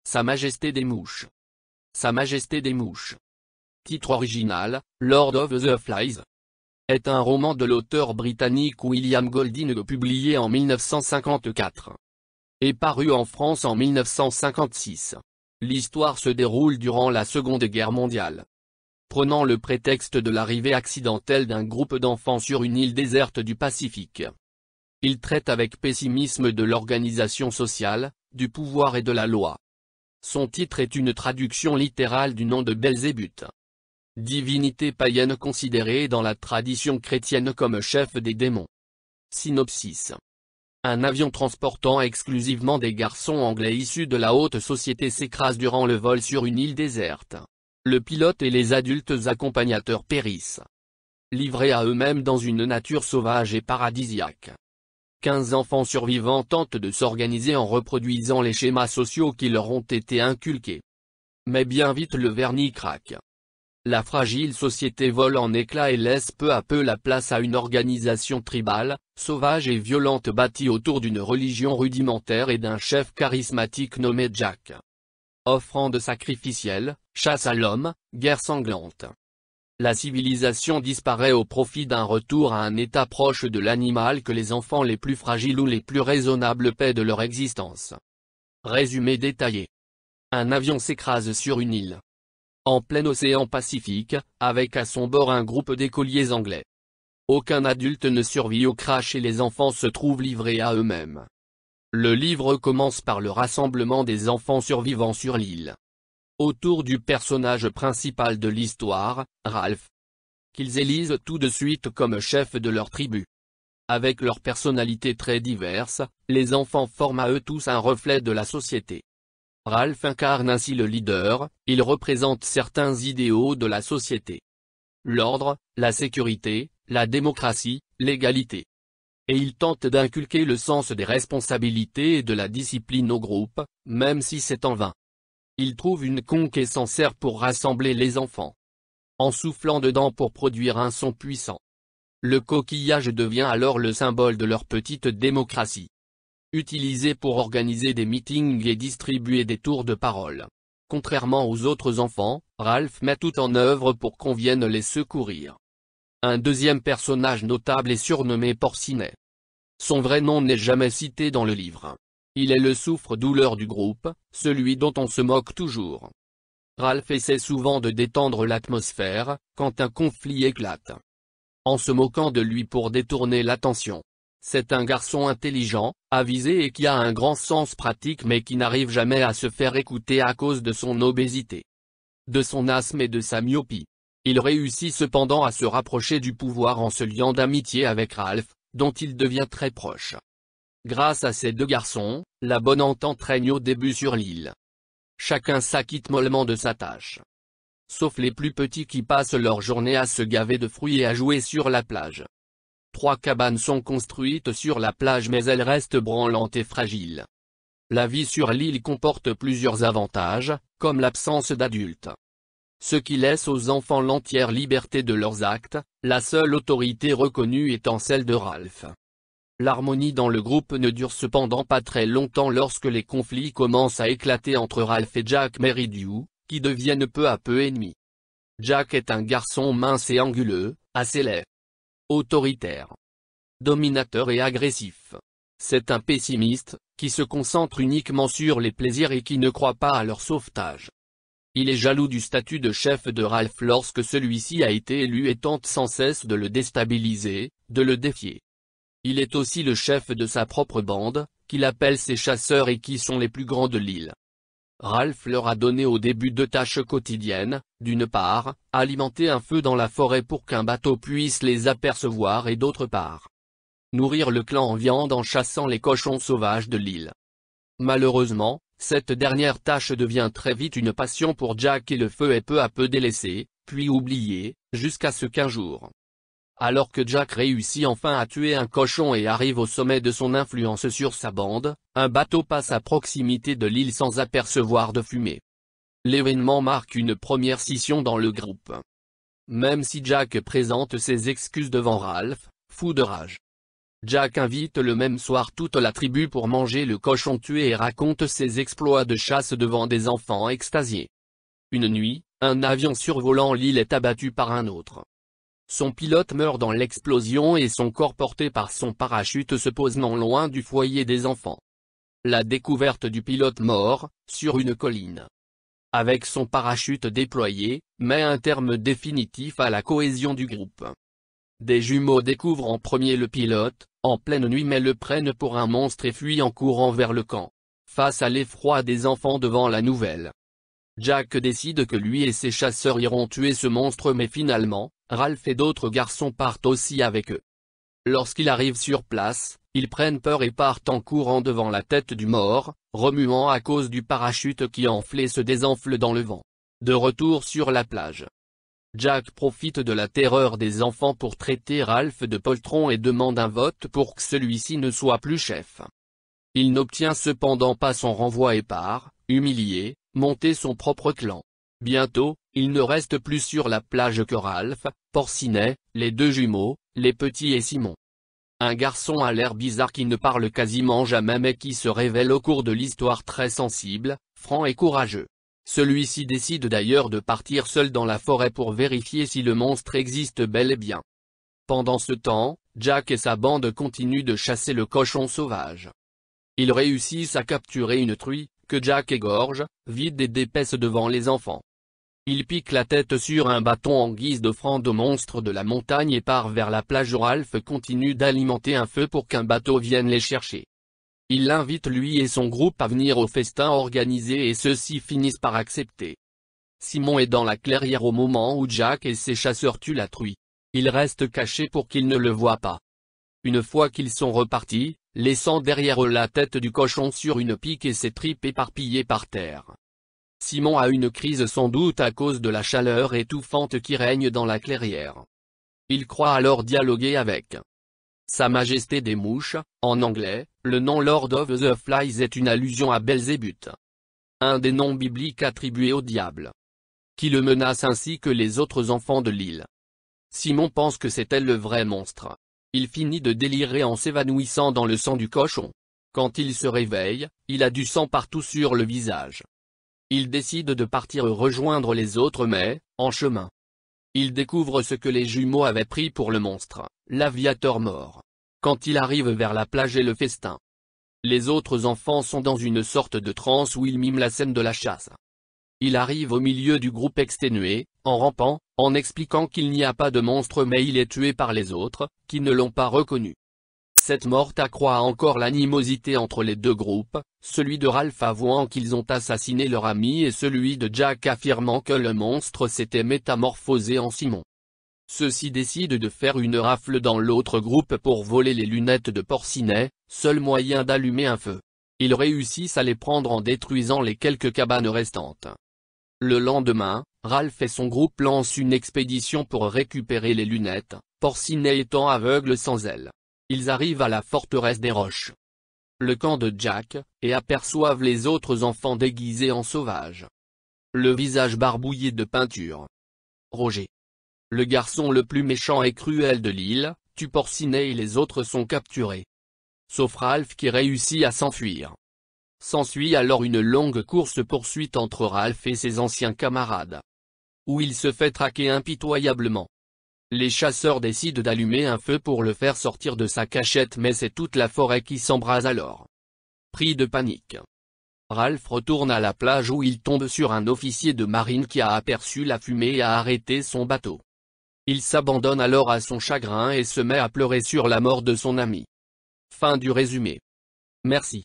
Sa Majesté des Mouches. Sa Majesté des Mouches. Titre original, Lord of the Flies. Est un roman de l'auteur britannique William Golding publié en 1954. Et paru en France en 1956. L'histoire se déroule durant la Seconde Guerre mondiale. Prenant le prétexte de l'arrivée accidentelle d'un groupe d'enfants sur une île déserte du Pacifique. Il traite avec pessimisme de l'organisation sociale, du pouvoir et de la loi. Son titre est une traduction littérale du nom de Belzébuth. Divinité païenne considérée dans la tradition chrétienne comme chef des démons. Synopsis. Un avion transportant exclusivement des garçons anglais issus de la haute société s'écrase durant le vol sur une île déserte. Le pilote et les adultes accompagnateurs périssent. Livrés à eux-mêmes dans une nature sauvage et paradisiaque. 15 enfants survivants tentent de s'organiser en reproduisant les schémas sociaux qui leur ont été inculqués. Mais bien vite le vernis craque. La fragile société vole en éclats et laisse peu à peu la place à une organisation tribale, sauvage et violente bâtie autour d'une religion rudimentaire et d'un chef charismatique nommé Jack. Offrande sacrificielle, chasse à l'homme, guerre sanglante. La civilisation disparaît au profit d'un retour à un état proche de l'animal que les enfants les plus fragiles ou les plus raisonnables paient de leur existence. Résumé détaillé. Un avion s'écrase sur une île. En plein océan Pacifique, avec à son bord un groupe d'écoliers anglais. Aucun adulte ne survit au crash et les enfants se trouvent livrés à eux-mêmes. Le livre commence par le rassemblement des enfants survivants sur l'île. Autour du personnage principal de l'histoire, Ralph. Qu'ils élisent tout de suite comme chef de leur tribu. Avec leurs personnalités très diverses, les enfants forment à eux tous un reflet de la société. Ralph incarne ainsi le leader, il représente certains idéaux de la société. L'ordre, la sécurité, la démocratie, l'égalité. Et il tente d'inculquer le sens des responsabilités et de la discipline au groupe, même si c'est en vain. Il trouve une conque et s'en sert pour rassembler les enfants. En soufflant dedans pour produire un son puissant. Le coquillage devient alors le symbole de leur petite démocratie. Utilisé pour organiser des meetings et distribuer des tours de parole. Contrairement aux autres enfants, Ralph met tout en œuvre pour qu'on vienne les secourir. Un deuxième personnage notable est surnommé Porcinet. Son vrai nom n'est jamais cité dans le livre. Il est le souffre-douleur du groupe, celui dont on se moque toujours. Ralph essaie souvent de détendre l'atmosphère, quand un conflit éclate. En se moquant de lui pour détourner l'attention. C'est un garçon intelligent, avisé et qui a un grand sens pratique mais qui n'arrive jamais à se faire écouter à cause de son obésité. De son asthme et de sa myopie. Il réussit cependant à se rapprocher du pouvoir en se liant d'amitié avec Ralph, dont il devient très proche. Grâce à ces deux garçons, la bonne entente règne au début sur l'île. Chacun s'acquitte mollement de sa tâche. Sauf les plus petits qui passent leur journée à se gaver de fruits et à jouer sur la plage. 3 cabanes sont construites sur la plage mais elles restent branlantes et fragiles. La vie sur l'île comporte plusieurs avantages, comme l'absence d'adultes. Ce qui laisse aux enfants l'entière liberté de leurs actes, la seule autorité reconnue étant celle de Ralph. L'harmonie dans le groupe ne dure cependant pas très longtemps lorsque les conflits commencent à éclater entre Ralph et Jack Merridew, qui deviennent peu à peu ennemis. Jack est un garçon mince et anguleux, assez laid. Autoritaire. Dominateur et agressif. C'est un pessimiste, qui se concentre uniquement sur les plaisirs et qui ne croit pas à leur sauvetage. Il est jaloux du statut de chef de Ralph lorsque celui-ci a été élu et tente sans cesse de le déstabiliser, de le défier. Il est aussi le chef de sa propre bande, qu'il appelle ses chasseurs et qui sont les plus grands de l'île. Ralph leur a donné au début 2 tâches quotidiennes, d'une part, alimenter un feu dans la forêt pour qu'un bateau puisse les apercevoir et d'autre part, nourrir le clan en viande en chassant les cochons sauvages de l'île. Malheureusement, cette dernière tâche devient très vite une passion pour Jack et le feu est peu à peu délaissé, puis oublié, jusqu'à ce qu'un jour. Alors que Jack réussit enfin à tuer un cochon et arrive au sommet de son influence sur sa bande, un bateau passe à proximité de l'île sans apercevoir de fumée. L'événement marque une première scission dans le groupe. Même si Jack présente ses excuses devant Ralph, fou de rage. Jack invite le même soir toute la tribu pour manger le cochon tué et raconte ses exploits de chasse devant des enfants extasiés. Une nuit, un avion survolant l'île est abattu par un autre. Son pilote meurt dans l'explosion et son corps porté par son parachute se pose non loin du foyer des enfants. La découverte du pilote mort, sur une colline, avec son parachute déployé, met un terme définitif à la cohésion du groupe. Des jumeaux découvrent en premier le pilote, en pleine nuit, mais le prennent pour un monstre et fuient en courant vers le camp. Face à l'effroi des enfants devant la nouvelle, Jack décide que lui et ses chasseurs iront tuer ce monstre, mais finalement, Ralph et d'autres garçons partent aussi avec eux. Lorsqu'ils arrivent sur place, ils prennent peur et partent en courant devant la tête du mort, remuant à cause du parachute qui enflé se désenfle dans le vent. De retour sur la plage, Jack profite de la terreur des enfants pour traiter Ralph de poltron et demande un vote pour que celui-ci ne soit plus chef. Il n'obtient cependant pas son renvoi et part, humilié, monter son propre clan. Bientôt, il ne reste plus sur la plage que Ralph, Porcinet, les deux jumeaux, les petits et Simon. Un garçon à l'air bizarre qui ne parle quasiment jamais mais qui se révèle au cours de l'histoire très sensible, franc et courageux. Celui-ci décide d'ailleurs de partir seul dans la forêt pour vérifier si le monstre existe bel et bien. Pendant ce temps, Jack et sa bande continuent de chasser le cochon sauvage. Ils réussissent à capturer une truie, que Jack égorge, vide et dépaisse devant les enfants. Il pique la tête sur un bâton en guise d'offrande au monstre de la montagne et part vers la plage. Ralph continue d'alimenter un feu pour qu'un bateau vienne les chercher. Il invite lui et son groupe à venir au festin organisé et ceux-ci finissent par accepter. Simon est dans la clairière au moment où Jack et ses chasseurs tuent la truie. Il reste caché pour qu'ils ne le voient pas. Une fois qu'ils sont repartis, laissant derrière eux la tête du cochon sur une pique et ses tripes éparpillées par terre, Simon a une crise sans doute à cause de la chaleur étouffante qui règne dans la clairière. Il croit alors dialoguer avec Sa Majesté des Mouches. En anglais, le nom Lord of the Flies est une allusion à Belzébuth, un des noms bibliques attribués au diable, qui le menace ainsi que les autres enfants de l'île. Simon pense que c'est elle le vrai monstre. Il finit de délirer en s'évanouissant dans le sang du cochon. Quand il se réveille, il a du sang partout sur le visage. Il décide de partir rejoindre les autres mais, en chemin, il découvre ce que les jumeaux avaient pris pour le monstre, l'aviateur mort. Quand il arrive vers la plage et le festin, les autres enfants sont dans une sorte de transe où ils miment la scène de la chasse. Il arrive au milieu du groupe exténué, en rampant, en expliquant qu'il n'y a pas de monstre mais il est tué par les autres, qui ne l'ont pas reconnu. Cette mort accroît encore l'animosité entre les deux groupes, celui de Ralph avouant qu'ils ont assassiné leur ami et celui de Jack affirmant que le monstre s'était métamorphosé en Simon. Ceux-ci décident de faire une rafle dans l'autre groupe pour voler les lunettes de Porcinet, seul moyen d'allumer un feu. Ils réussissent à les prendre en détruisant les quelques cabanes restantes. Le lendemain, Ralph et son groupe lancent une expédition pour récupérer les lunettes, Porcinet étant aveugle sans elles. Ils arrivent à la forteresse des Roches, le camp de Jack, et aperçoivent les autres enfants déguisés en sauvages, le visage barbouillé de peinture. Roger, le garçon le plus méchant et cruel de l'île, tue Porcinet et les autres sont capturés, sauf Ralph qui réussit à s'enfuir. S'ensuit alors une longue course-poursuite entre Ralph et ses anciens camarades, où il se fait traquer impitoyablement. Les chasseurs décident d'allumer un feu pour le faire sortir de sa cachette mais c'est toute la forêt qui s'embrase alors. Pris de panique, Ralph retourne à la plage où il tombe sur un officier de marine qui a aperçu la fumée et a arrêté son bateau. Il s'abandonne alors à son chagrin et se met à pleurer sur la mort de son ami. Fin du résumé. Merci.